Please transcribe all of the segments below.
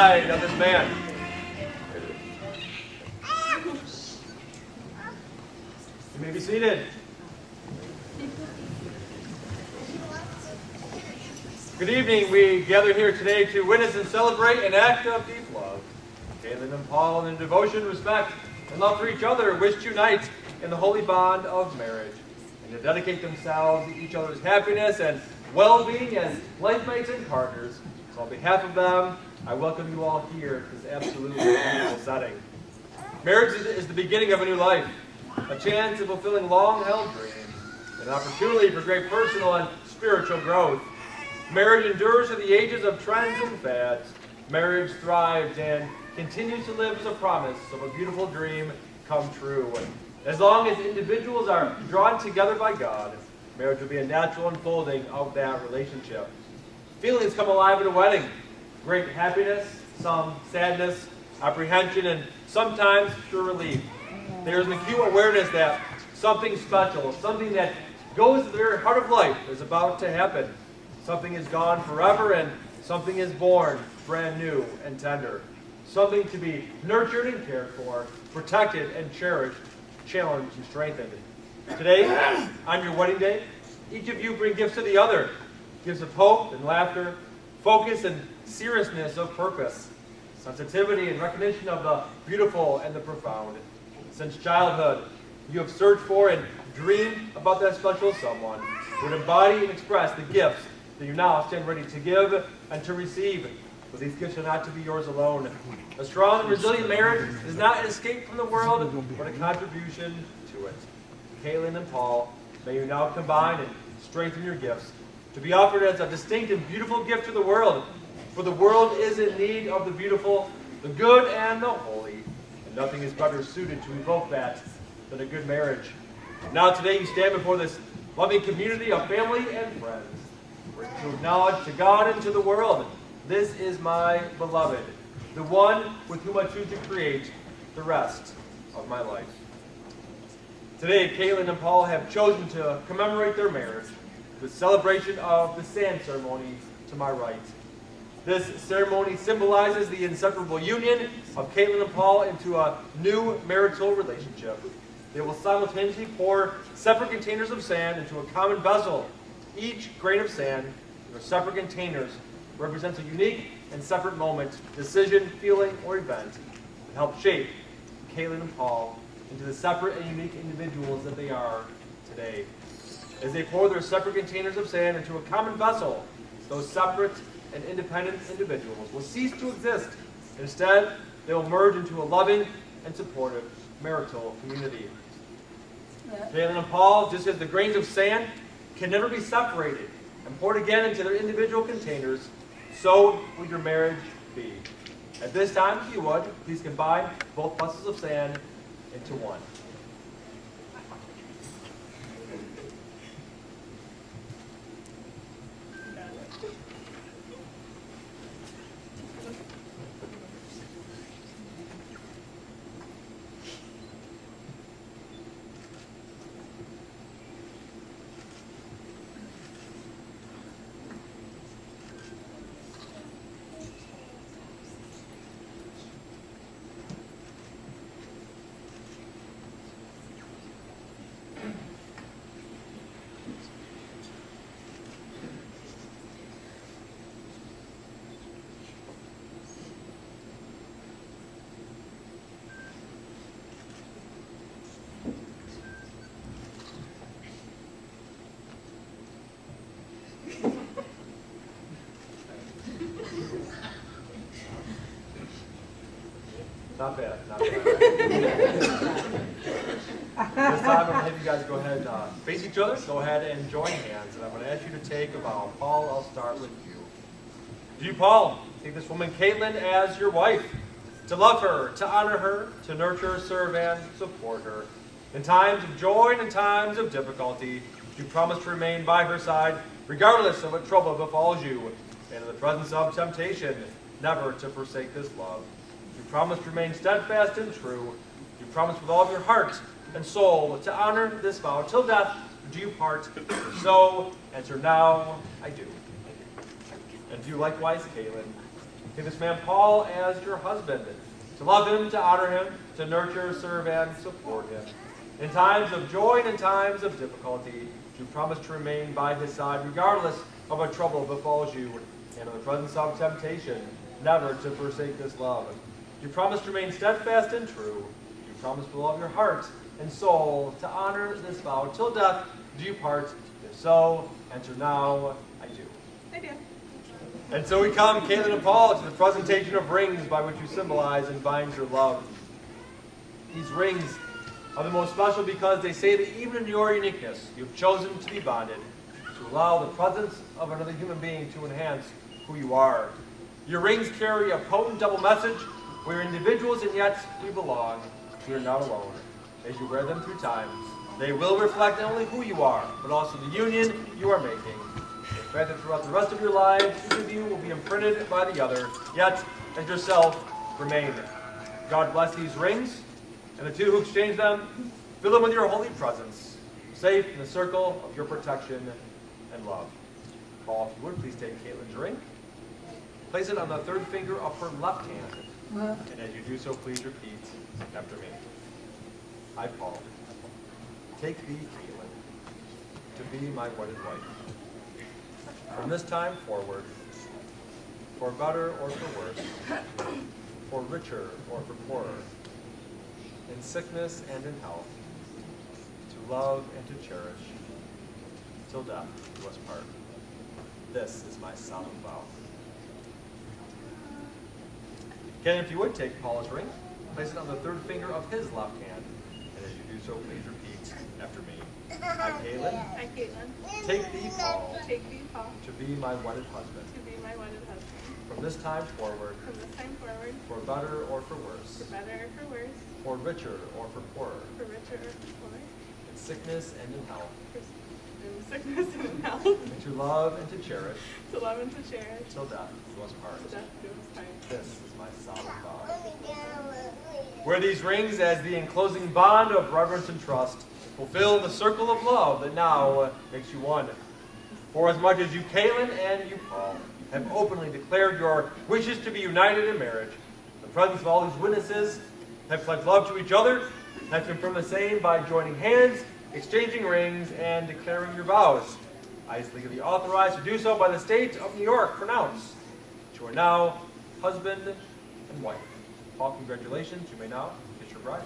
side of this man. You may be seated. Good evening. We gather here today to witness and celebrate an act of deep love. Caitlin and Paul, in devotion, respect, and love for each other, wish to unite in the holy bond of marriage and to dedicate themselves to each other's happiness and well-being as life mates and partners. So on behalf of them, I welcome you all here to this absolutely beautiful setting. Marriage is the beginning of a new life, a chance of fulfilling long-held dreams, an opportunity for great personal and spiritual growth. Marriage endures through the ages of trends and fads. Marriage thrives and continues to live as a promise of a beautiful dream come true. As long as individuals are drawn together by God, marriage will be a natural unfolding of that relationship. Feelings come alive at a wedding. Great happiness, some sadness, apprehension, and sometimes pure relief. There is an acute awareness that something special, something that goes to the very heart of life is about to happen. Something is gone forever and something is born brand new and tender. Something to be nurtured and cared for, protected and cherished, challenged and strengthened. Today, on your wedding day, each of you bring gifts to the other. Gifts of hope and laughter, focus and seriousness of purpose, sensitivity and recognition of the beautiful and the profound. Since childhood, you have searched for and dreamed about that special someone who would embody and express the gifts that you now stand ready to give and to receive. But these gifts are not to be yours alone. A strong and resilient marriage is not an escape from the world, but a contribution to it. Caitlin and Paul, may you now combine and strengthen your gifts to be offered as a distinct and beautiful gift to the world. For the world is in need of the beautiful, the good, and the holy. And nothing is better suited to evoke that than a good marriage. Now today you stand before this loving community of family and friends to acknowledge to God and to the world, this is my beloved, the one with whom I choose to create the rest of my life. Today, Caitlin and Paul have chosen to commemorate their marriage with celebration of the sand ceremony to my right. This ceremony symbolizes the inseparable union of Caitlin and Paul into a new marital relationship. They will simultaneously pour separate containers of sand into a common vessel. Each grain of sand in their separate containers represents a unique and separate moment, decision, feeling, or event that helps shape Caitlin and Paul into the separate and unique individuals that they are today. As they pour their separate containers of sand into a common vessel, those separate and independent individuals will cease to exist. Instead, they will merge into a loving and supportive marital community. Caitlin and Paul, just as the grains of sand can never be separated and poured again into their individual containers, so will your marriage be. At this time, if you would, please combine both vessels of sand into one. Not bad, not bad. This time I'm going to have you guys go ahead and face each other. Go ahead and join hands. And I'm going to ask you to take a vow. Paul, I'll start with you. Do you, Paul, take this woman Caitlin as your wife, to love her, to honor her, to nurture, serve, and support her. In times of joy and in times of difficulty, do you promise to remain by her side, regardless of what trouble befalls you, and in the presence of temptation, never to forsake this love. You promise to remain steadfast and true. You promise with all of your heart and soul to honor this vow till death do you part. So answer now, I do. And do likewise, Caitlin. Take this man Paul as your husband, to love him, to honor him, to nurture, serve, and support him. In times of joy and in times of difficulty, you promise to remain by his side regardless of what trouble befalls you, and in the presence of temptation, never to forsake this love. You promise to remain steadfast and true. You promise with all of your heart and soul to honor this vow till death do you part. If so, enter now. I do. I do. And so we come, Caitlin and Paul, to the presentation of rings by which you symbolize and bind your love. These rings are the most special because they say that even in your uniqueness, you have chosen to be bonded, to allow the presence of another human being to enhance who you are. Your rings carry a potent double message. We are individuals and yet we belong. We are not alone. As you wear them through time, they will reflect not only who you are, but also the union you are making. The fact that throughout the rest of your lives, each of you will be imprinted by the other, yet as yourself remain. God bless these rings, and the two who exchange them, fill them with your holy presence, safe in the circle of your protection and love. Paul, if you would, please take Caitlin's ring. Place it on the third finger of her left hand. And as you do so, please repeat after me. I, Paul, take thee, Caitlin, to be my wedded wife. From this time forward, for better or for worse, for richer or for poorer, in sickness and in health, to love and to cherish, till death do us part. This is my solemn vow. Again, if you would take Paul's ring, place it on the third finger of his left hand, and as you do so, please repeat after me. I, Caitlin, I, Caitlin, take thee, Paul, to be my wedded husband. From this time forward, for better or for worse, for richer or for poorer, in sickness and in health, and to love and to cherish, till death do us part. This is my solemn vow. Wear these rings as the enclosing bond of reverence and trust. Fulfill the circle of love that now makes you one. For as much as you, Caitlin, and you, Paul, have openly declared your wishes to be united in marriage, in the presence of all these witnesses, have pledged love to each other, have confirmed the same by joining hands, exchanging rings, and declaring your vows. I is legally authorized to do so by the state of New York, pronounce that you are now husband and wife. Paul, congratulations. You may now kiss your bride.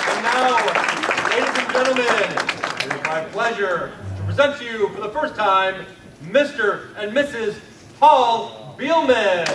And now, ladies and gentlemen, it is my pleasure to present to you for the first time, Mr. and Mrs. Paul Beelman.